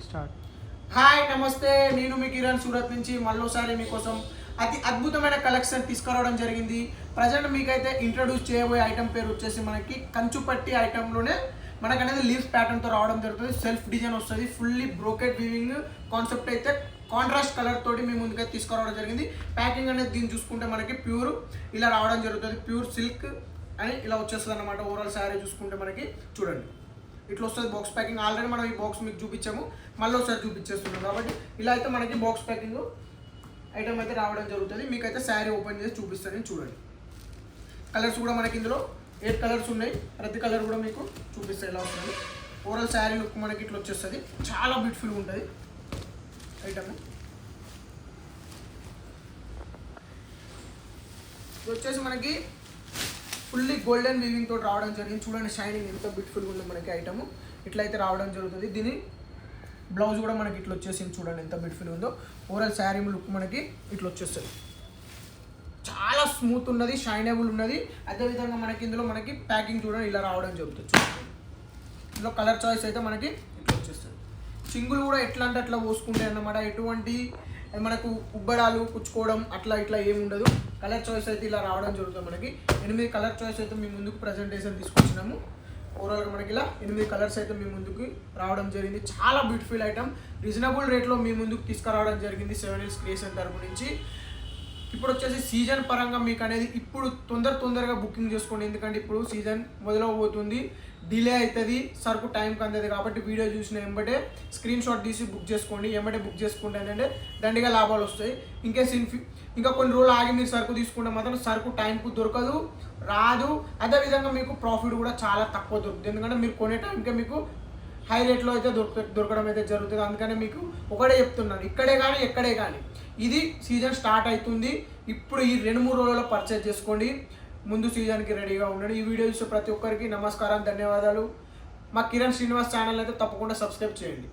Start. Hi నమస్తే, నేను మీ కిరణ్ సూరత్ నుంచి మళ్ళోసారి మీకోసం అతి అద్భుతమైన కలెక్షన్ తీసుకురావడం జరిగింది. ప్రజెంట్ మీకైతే ఇంట్రడ్యూస్ చేయబోయే ఐటమ్ పేరు వచ్చేసి మనకి కంచుపట్టి ఐటెంలోనే మనకనేది లీఫ్ ప్యాటర్న్తో రావడం జరుగుతుంది. సెల్ఫ్ డిజైన్ వస్తుంది, ఫుల్లీ బ్రోకెట్ వీవింగ్ కాన్సెప్ట్ అయితే కాంట్రాస్ట్ కలర్ తోటి మీ ముందుకైతే తీసుకురావడం జరిగింది. ప్యాకింగ్ అనేది దీన్ని చూసుకుంటే మనకి ప్యూర్ ఇలా రావడం జరుగుతుంది. ప్యూర్ సిల్క్ అని ఇలా వచ్చేస్తుంది అన్నమాట. ఓవరాల్ శారీ చూసుకుంటే మనకి చూడండి ఇట్లా వస్తుంది బాక్స్ ప్యాకింగ్. ఆల్రెడీ మనం ఈ బాక్స్ మీకు చూపించాము, మళ్ళీ ఒకసారి చూపించేస్తున్నాం కాబట్టి ఇలా అయితే మనకి బాక్స్ ప్యాకింగ్ ఐటమ్ అయితే రావడం జరుగుతుంది. మీకైతే శారీ ఓపెన్ చేసి చూపిస్తాను, చూడండి. కలర్స్ కూడా మనకి ఇందులో 8 కలర్స్ ఉన్నాయి. ప్రతి కలర్ కూడా మీకు చూపిస్తే ఎలా వస్తుంది. ఓవరాల్ శారీ లుక్ మనకి ఇట్లా వచ్చేస్తుంది. చాలా బ్యూటిఫుల్గా ఉంటుంది ఐటమ్. ఇది వచ్చేసి మనకి ఫుల్లీ గోల్డెన్ వీవింగ్ తోటి రావడం జరిగింది. చూడండి షైనింగ్ ఎంత బ్యూటిఫుల్గా ఉందో మనకి ఐటమ్. ఇట్లా అయితే రావడం జరుగుతుంది. దీని బ్లౌజ్ కూడా మనకి ఇట్లా వచ్చేసింది, చూడండి ఎంత బ్యూటిఫుల్గా ఉందో. ఓవరాల్ శారీ లుక్ మనకి ఇట్లా వచ్చేస్తుంది. చాలా స్మూత్ ఉన్నది, షైనబుల్ ఉన్నది. అదేవిధంగా మనకి ఇందులో మనకి ప్యాకింగ్ చూడండి ఇలా రావడం జరుగుతుంది. ఇందులో కలర్ చాయిస్ అయితే మనకి ఇట్లా వచ్చేస్తుంది. సింగుల్ కూడా ఎట్లా అంటే అట్లా పోసుకుంటే అన్నమాట. ఎటువంటి మనకు ఉబ్బడాలు కుచ్చుకోవడం అట్లా ఇట్లా ఏమి ఉండదు. కలర్ చాయిస్ అయితే ఇలా రావడం జరుగుతుంది. మనకి 8 కలర్ చాయిస్ అయితే మీ ముందుకు ప్రజెంటేషన్ తీసుకొచ్చినాము. ఓవరాల్గా మనకి ఇలా 8 కలర్స్ అయితే మీ ముందుకు రావడం జరిగింది. చాలా బ్యూటిఫుల్ ఐటమ్, రీజనబుల్ రేట్లో మీ ముందుకు తీసుకురావడం జరిగింది 7 Hills క్రియేషన్ తరపు నుంచి. ఇప్పుడు వచ్చేసి సీజన్ పరంగా మీకు అనేది ఇప్పుడు తొందరగా బుకింగ్ చేసుకోండి. ఎందుకంటే ఇప్పుడు సీజన్ మొదలవబోతుంది, డిలే అవుతుంది, సరుకు టైంకి అందదు. కాబట్టి వీడియో చూసిన వెంబడే స్క్రీన్ షాట్ తీసి బుక్ చేసుకోండి. వెంబడే బుక్ చేసుకుంటే ఏంటంటే దండిగా లాభాలు వస్తాయి. ఇంకా కొన్ని రోజులు ఆగి మీరు సరుకు తీసుకుంటే మాత్రం సరుకు టైంకు దొరకదు, రాదు. అదేవిధంగా మీకు ప్రాఫిట్ కూడా చాలా తక్కువ దొరుకుతుంది. ఎందుకంటే మీరు కొనే టైంకే మీకు హై రేట్లో అయితే దొరకడం అయితే జరుగుతుంది. అందుకనే మీకు ఒకటే చెప్తున్నాను, ఇక్కడే కానీ ఎక్కడే కానీ ఇది సీజన్ స్టార్ట్ అవుతుంది. ఇప్పుడు ఈ 2-3 రోజుల్లో పర్చేజ్ చేసుకోండి. ముందు సీజన్కి రెడీగా ఉండండి. ఈ వీడియో చూసే ప్రతి ఒక్కరికి నమస్కారం, ధన్యవాదాలు. మా కిరణ్ శ్రీనివాస్ ఛానల్ అయితే తప్పకుండా సబ్స్క్రైబ్ చేయండి.